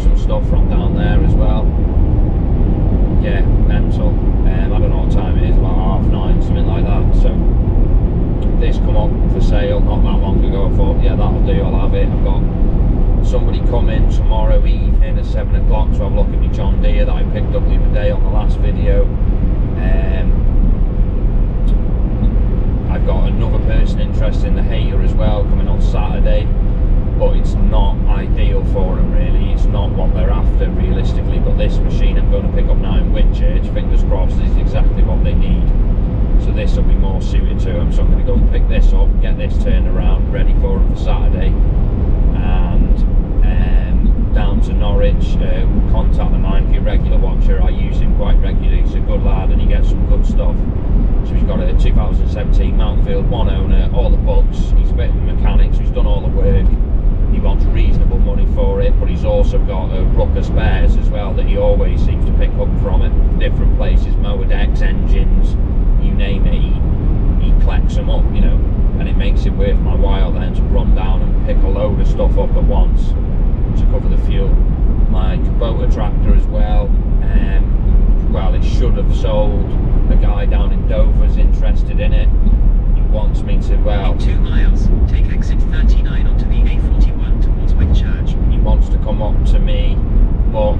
some stuff from down there as well. Yeah, mental. I don't know what time it is, about 9:30, something like that. So this come up for sale not that long ago. I thought, yeah, that'll do, I'll have it. I've got somebody coming tomorrow evening at 7 o'clock to have a look at my John Deere that I picked up the other day on the last video. I've got another person interested in the hater as well coming on Saturday, but it's not ideal for them really. It's not what they're after realistically, but this machine I'm going to pick up now in Whitchurch, fingers crossed, is exactly what they need. So this will be more suited to them, so I'm going to go and pick this up, get this turned around, ready for them for Saturday, and down to Norwich. Contact the mine, if you're a regular watcher, I use him quite regularly. He's a good lad and he gets some good stuff. So he's got a 2017 Mountfield, one owner, all the books. He's a bit of a mechanic, so he's done all the work. He wants reasonable money for it, but he's also got rucker spares as well that he always seems to pick up from at different places, mower decks, engines, you name it. He collects them up, you know, and it makes it worth my while then to run down and pick a load of stuff up at once to cover the fuel. My Kubota tractor as well, well, it should have sold. The guy down in Dover's interested in it. He wants me to, well, in 2 miles, take exit 39 onto the A41 towards Whitchurch. He wants to come up to me, but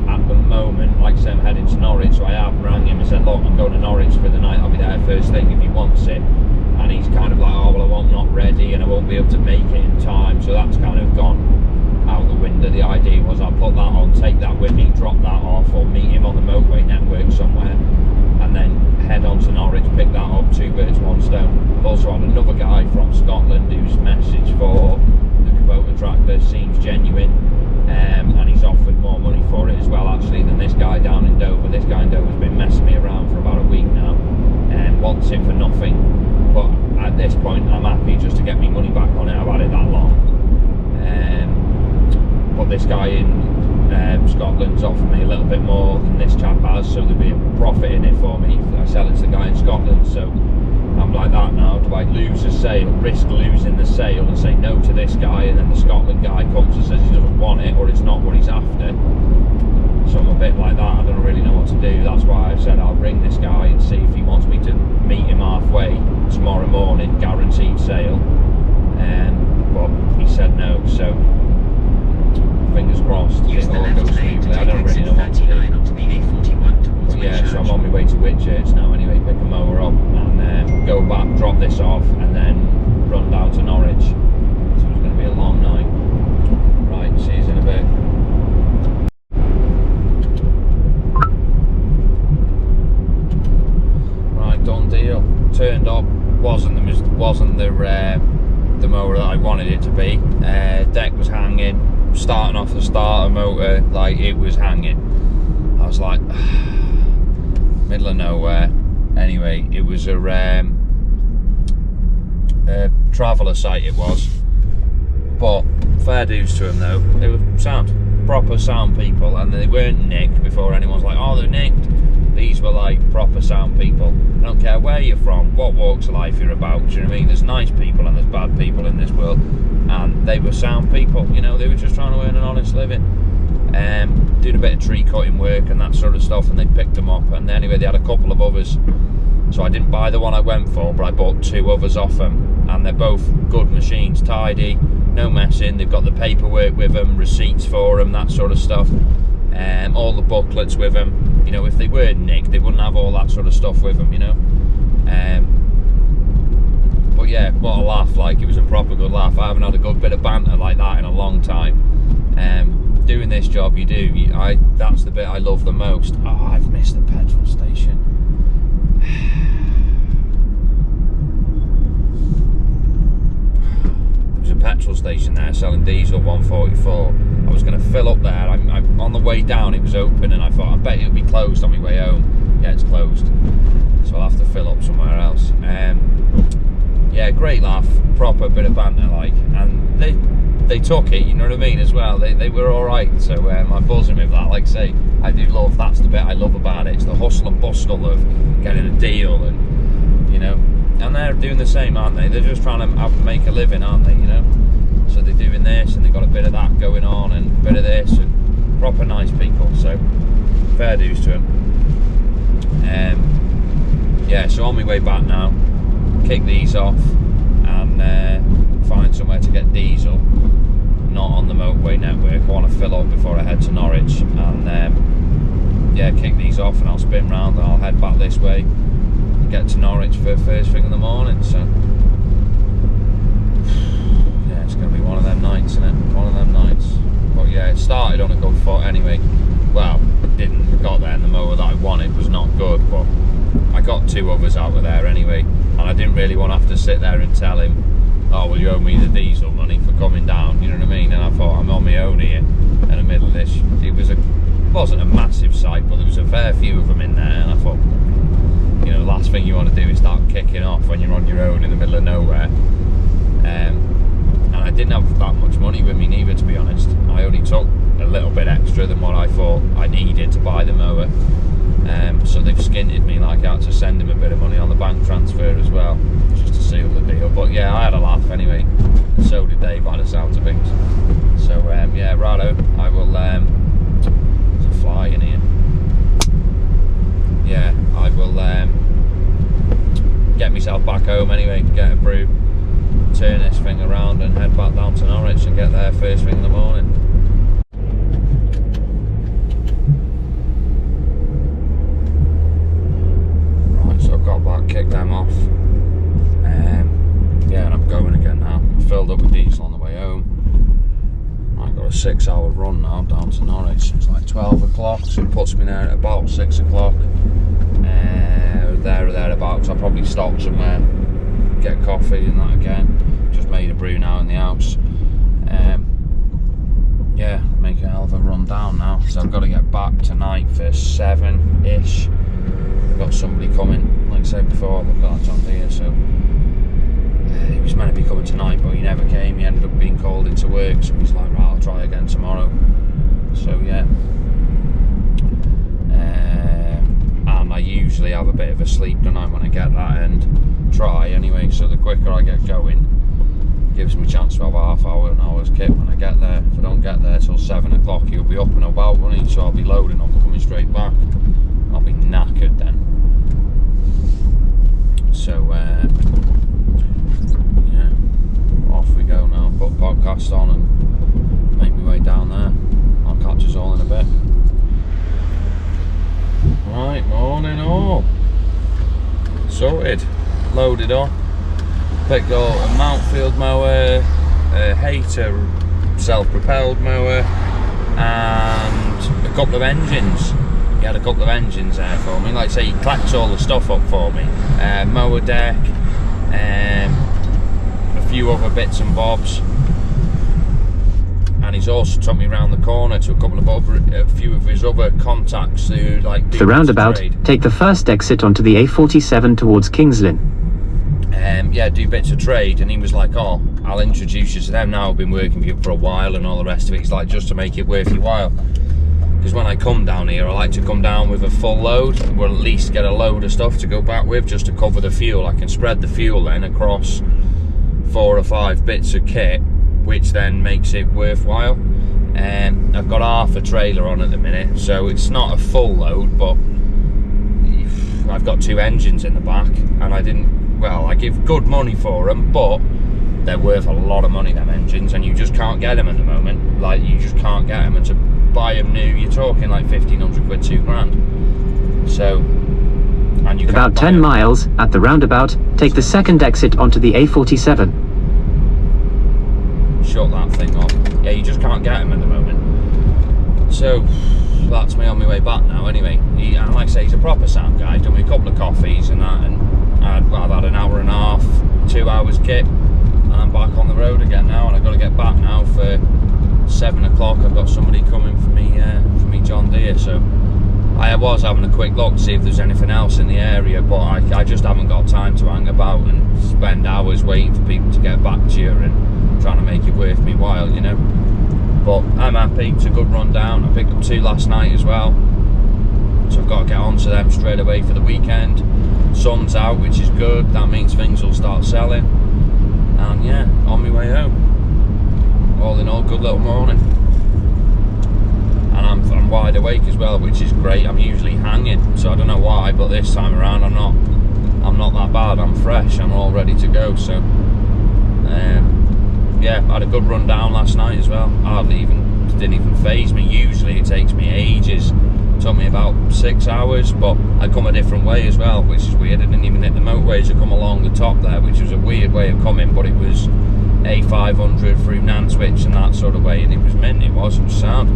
at the moment, like I said, I'm heading to Norwich, so I have rang him and said, look, I'm going to Norwich for the night, I'll be there first thing if he wants it. And he's kind of like, oh, well, I'm not ready and I won't be able to make it in time, so that's kind of gone out the window. The idea was I'll put that on, take that with me, drop that off, or meet him on the motorway network somewhere, and then head on to Norwich, pick that up, 2 birds, 1 stone. I've also had another guy from Scotland whose message for the Kubota tractor seems genuine, and he's offered more money for it as well actually than this guy down in Dover. This guy in Dover's been messing me around for about a week now, and wants it for nothing, but at this point I'm happy just to get me money back on it. I've had it that long. But this guy in Scotland's offered me a little bit more than this chap has, so there'll be a profit in it for me if I sell it to the guy in Scotland. So I'm like that now. Do I lose a sale, risk losing the sale and say no to this guy, and then the Scotland guy comes and says he doesn't want it or it's not what he's after? So I'm a bit like that. I don't really know what to do. That's why I said I'll ring this guy and see if he wants me to meet him halfway tomorrow morning, guaranteed sale. But he said no, so fingers crossed it all goes smoothly. I don't really know what to do. But yeah, so I'm on my way to Whitchurch now anyway, pick a mower up and go back, drop this off, and then run down to Norwich. So it's going to be a long night. Right, see you in a bit. Right, done deal. Turned up, wasn't the mower that I wanted it to be. Deck was hanging. Starting off the starter motor, like it was hanging. I was like, middle of nowhere. Anyway, it was a traveller site it was, but fair dues to them though. They were proper sound people, and they weren't nicked before anyone's like, oh, they're nicked. These were like proper sound people. I don't care where you're from, what walks of life you're about, do you know what I mean? There's nice people and there's bad people in this world, and they were sound people, you know. They were just trying to earn an honest living, doing a bit of tree cutting work and that sort of stuff, and they picked them up. And anyway, they had a couple of others, so I didn't buy the one I went for, but I bought 2 others off them, and they're both good machines, tidy, no messing. They've got the paperwork with them, receipts for them, that sort of stuff, all the booklets with them. You know, if they were nicked, they wouldn't have all that sort of stuff with them, you know. But yeah, what a laugh. Like, it was a proper good laugh. I haven't had a good bit of banter like that in a long time. Doing this job, that's the bit I love the most. Oh, I've missed the petrol station. There's a petrol station there selling diesel 144. I was going to fill up there. I'm on the way down, it was open, and I thought, I bet it'll be closed on my way home. Yeah, it's closed, so I'll have to fill up somewhere else. Yeah, great laugh, proper bit of banter, like, and they took it, you know what I mean, as well. They were all right. So I'm buzzing with that. Like I say, I do love, that's the bit I love about it. It's the hustle and bustle of getting a deal, and you know, and they're doing the same, aren't they? They're just trying to make a living, aren't they? You know, so they're doing this, and they've got a bit of that going on, and a bit of this, and proper nice people, so fair dues to them. Yeah, so on my way back now, kick these off and find somewhere to get diesel, not on the motorway network. I want to fill up before I head to Norwich, and yeah, kick these off and I'll spin round and I'll head back this way and get to Norwich for first thing in the morning. So yeah, it's going to be one of them nights, isn't it? One of them nights. But yeah, it started on a good foot anyway. Well, didn't got there, and the mower that I wanted was not good, but I got 2 others out of there anyway, and I didn't really want to have to sit there and tell him, oh, well, you owe me the diesel money for coming down, you know what I mean? And I thought, I'm on my own here in the middle of this. It wasn't a massive site, but there was a fair few of them in there, and I thought, you know, the last thing you want to do is start kicking off when you're on your own in the middle of nowhere. And I didn't have that much money with me neither, to be honest. I only took a little bit extra than what I thought I needed to buy the mower. So they've skinted me, like I had to send him a bit of money on the bank transfer as well, just to seal the deal. But yeah, I had a laugh anyway. So did they, by the sounds of things. So yeah, righto, I will. There's a fly in here. Yeah, I will get myself back home anyway, get a brew, turn this thing around and head back down to Norwich and get there first thing in the morning. Right, so I've got back, kicked them off. Yeah, and I'm going again now. Filled up with diesel on the way home. I've got a 6-hour run now down to Norwich. It's like 12 o'clock, so it puts me there at about 6 o'clock. There or thereabouts. I'll probably stop somewhere, get coffee and that again. Just made a brew now in the house. Yeah, make a hell of a run down now. So I've got to get back tonight for 7-ish. I've got somebody coming, like I said before, I've got that John Deere, so he was meant to be coming tonight, but he never came. He ended up being called into work, so he's like, right, I'll try again tomorrow. So yeah. And I usually have a bit of a sleep tonight when I get that end. Try anyway, so the quicker I get going, gives me a chance to have a half hour, an hour's kit when I get there. If I don't get there till 7 o'clock, he'll be up and about, won't he? So I'll be loading up, coming straight back. I'll be knackered then. So yeah, off we go now. Put a podcast on and make my way down there. I'll catch us all in a bit. Right, morning all. Sorted, loaded up. Picked up a Mountfield mower, a Hater self-propelled mower, and a couple of engines. He had a couple of engines there for me. Like I say, he collects all the stuff up for me. Mower deck, a few other bits and bobs. And he's also took me around the corner to a few of his other contacts who like do the roundabout, take the first exit onto the A47 towards Kings Lynn. Yeah, do bits of trade, and he was like, oh, I'll introduce you to them now, I've been working for you for a while and all the rest of it. He's like, just to make it worth your while, because when I come down here I like to come down with a full load, or at least get a load of stuff to go back with, just to cover the fuel. I can spread the fuel then across 4 or 5 bits of kit, which then makes it worthwhile. I've got half a trailer on at the minute, so it's not a full load, but I've got 2 engines in the back, and I give good money for them, but they're worth a lot of money, them engines, and you just can't get them at the moment. Like, you just can't get them, and to buy them new, you're talking like 1,500 quid, 2 grand. So, and you about 10 miles, at the roundabout, take the second exit onto the A47. Shut that thing off. Yeah, you just can't get them at the moment. So that's me on my way back now anyway. And like I say, he's a proper sound guy. He's done me a couple of coffees and that, and I've had an hour and a half, 2 hours kit, and I'm back on the road again now, and I've got to get back now for 7 o'clock. I've got somebody coming for me John Deere, so I was having a quick look to see if there's anything else in the area, but I just haven't got time to hang about and spend hours waiting for people to get back to you and trying to make it worth me while, you know. But I'm happy. It's a good run down. I picked up 2 last night as well, so I've got to get onto them straight away for the weekend. Sun's out, which is good. That means things will start selling, and yeah, on my way home. All in all, good little morning. and I'm wide awake as well, which is great. I'm usually hanging, so I don't know why, but this time around I'm not that bad. I'm fresh, I'm all ready to go. So yeah, I had a good run down last night as well. Didn't even faze me. Usually it takes me ages. It took me about 6 hours, but I come a different way as well, which is weird. I didn't even hit the motorways. I come along the top there, which was a weird way of coming, but it was A500 through Norwich and that sort of way, and it was mint. It was sound.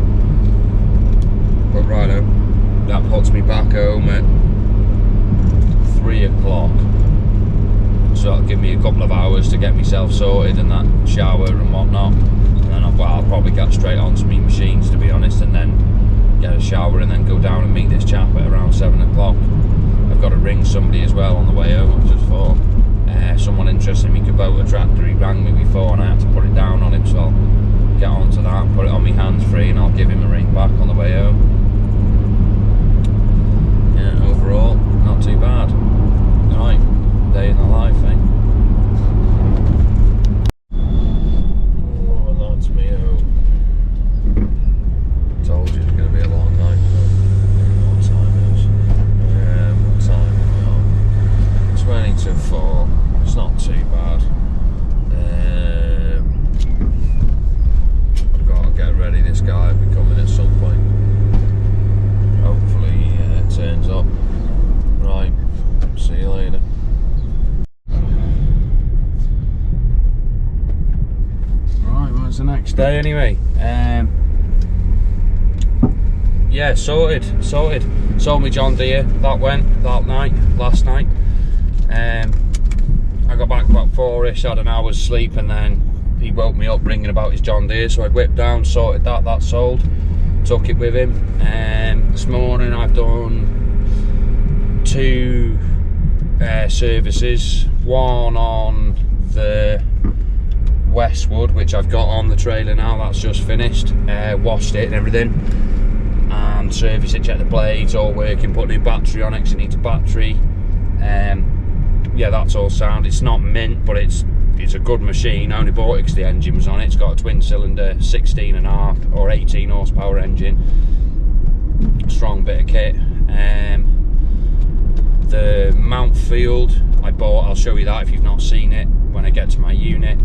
But righto, that puts me back home at 3 o'clock. So that'll give me a couple of hours to get myself sorted and that, shower and whatnot. And then I'll probably get straight on to my machines, to be honest, and then get a shower and then go down and meet this chap at around 7 o'clock. I've got to ring somebody as well on the way home. I just thought someone interested in me Kubota tractor. He rang me before and I had to put it down on him, so I'll get onto that and put it on my hands free, and I'll give him a ring back on the way home. Yeah, overall, not too bad. Right, day in the life, eh? Oh, and that's me home. Told you it's going to be a long night. I don't know what time it is. What time is it? 20 to 4. It's not too bad. I've got to get ready. This guy will be coming at some point. Hopefully he turns up. Right, see you later. Right, well, it's the next day anyway. Yeah, sorted. Sold me John Deere. That went that night, last night. I got back about 4ish, had an hour's sleep, and then he woke me up ringing about his John Deere, so I whipped down, sorted that sold, took it with him. This morning I've done 2 services, one on the Westwood, which I've got on the trailer now, that's just finished, washed it and everything, and service it, check the blades, all working, put a new battery on it because it needs a battery. Yeah, that's all sound. It's not mint, but it's a good machine. I only bought it because the engine was on it. It's got a twin cylinder 16.5 or 18 horsepower engine, strong bit of kit. The mount field I bought, I'll show you that if you've not seen it when I get to my unit.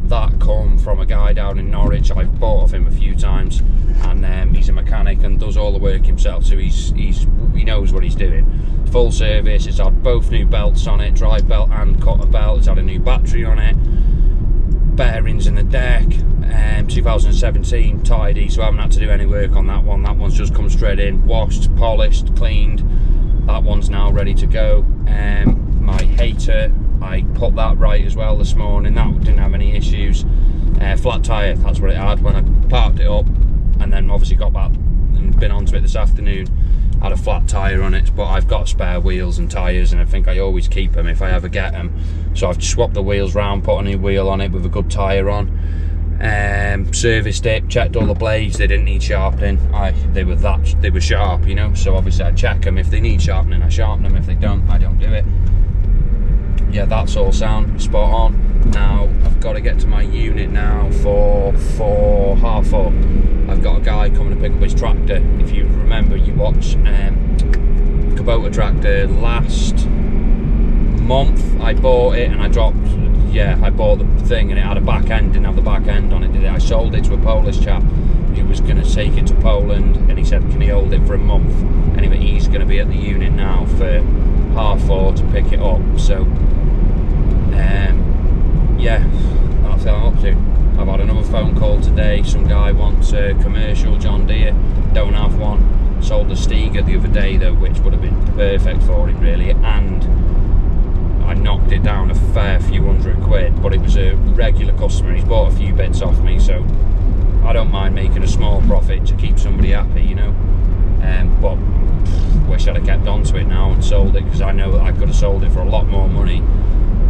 That come from a guy down in Norwich. I've bought off him a few times, and he's a mechanic and does all the work himself, so he knows what he's doing. Full service. It's had both new belts on it, drive belt and cutter belt. It's had a new battery on it, bearings in the deck. 2017 tidy, so I haven't had to do any work on that one. That one's just come straight in, washed, polished, cleaned. That one's now ready to go. My hater, I put that right as well this morning. That didn't have any issues. Flat tyre, that's what it had when I parked it up, and then obviously got back and been onto it this afternoon. Had a flat tyre on it, but I've got spare wheels and tyres, and I think I always keep them if I ever get them. So I've swapped the wheels round, put a new wheel on it with a good tyre on. Serviced it, checked all the blades. They didn't need sharpening. They were sharp, you know. So obviously I check them. If they need sharpening, I sharpen them. If they don't, I don't do it. Yeah, that's all sound, spot on. Now I've got to get to my unit now for 4:30. I've got a guy coming to pick up his tractor. If you remember, you watched Kubota tractor last month. I bought it and I bought the thing and it had a back end, didn't have the back end on it, did it? I sold it to a Polish chap who was going to take it to Poland, and he said, can he hold it for a month? Anyway, he's going to be at the unit now for 4:30 to pick it up. So yeah, that's what I'm up to. I've had another phone call today. Some guy wants a commercial John Deere, don't have one. Sold the Stiga the other day though, which would have been perfect for him really, and I knocked it down a fair few £100, but it was a regular customer. He's bought a few bits off me, so I don't mind making a small profit to keep somebody happy, you know. But wish I'd have kept on to it now and sold it, because I know that I could have sold it for a lot more money,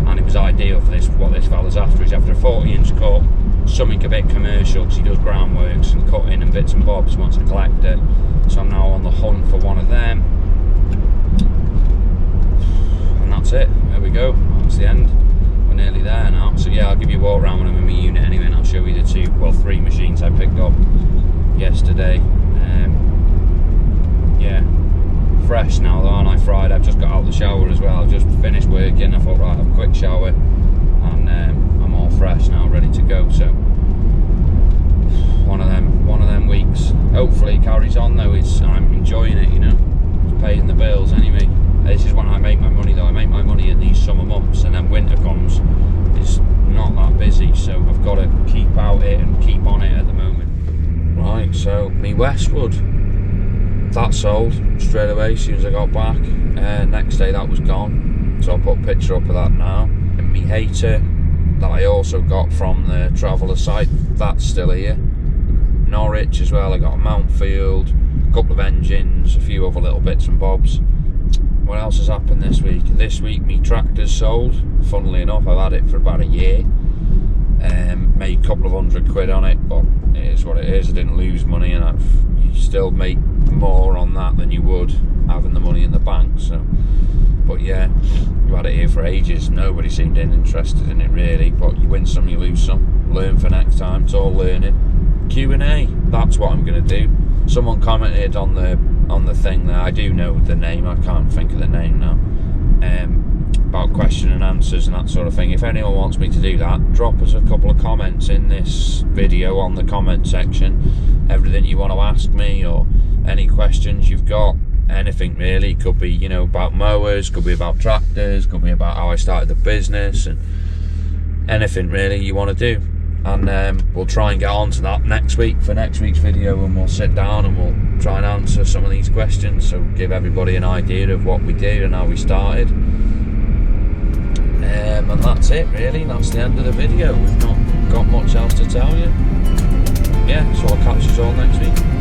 and it was ideal for this. What this fella's after is after a 40-inch cut, something a bit commercial, because he does groundworks and cutting and bits and bobs. He wants a collector, so I'm now on the hunt for one of them. And that's it, there we go, that's the end. We're nearly there now. So yeah, I'll give you a walk around when I'm in my unit anyway, and I'll show you the 3 machines I picked up yesterday. Yeah, fresh now though, aren't I? Friday, I've just got out of the shower as well. I've just finished working. I thought, right, have a quick shower, and I'm all fresh now, ready to go. So one of them weeks. Hopefully it carries on though. I'm enjoying it, you know. It's paying the bills anyway. This is when I make my money though. I make my money in these summer months, and then winter comes, it's not that busy, so I've got to keep out it and keep on it at the moment. Right, so me Westwood, that sold straight away as soon as I got back. Next day that was gone, so I'll put a picture up of that now. And me hater that I also got from the traveller site, that's still here. Norwich as well, I got a Mountfield, a couple of engines, a few other little bits and bobs. What else has happened this week? This week me tractor's sold. Funnily enough, I've had it for about a year. Made a couple of £100 on it, but it is what it is. I didn't lose money, and you still make more on that than you would having the money in the bank. So, but yeah, you had it here for ages. Nobody seemed interested in it really, but you win some, you lose some. Learn for next time. It's all learning. Q&A, that's what I'm going to do. Someone commented on the thing that I do know the name, I can't think of the name now, about question and answers and that sort of thing. If anyone wants me to do that, drop us a couple of comments in this video on the comment section. Everything you want to ask me, or any questions you've got, anything really. It could be, you know, about mowers, could be about tractors, could be about how I started the business, and anything really you want to do. And we'll try and get on to that next week for next week's video, and we'll sit down and we'll try and answer some of these questions, so give everybody an idea of what we did and how we started. And that's it really, that's the end of the video. We've not got much else to tell you. Yeah, so I'll catch you all next week.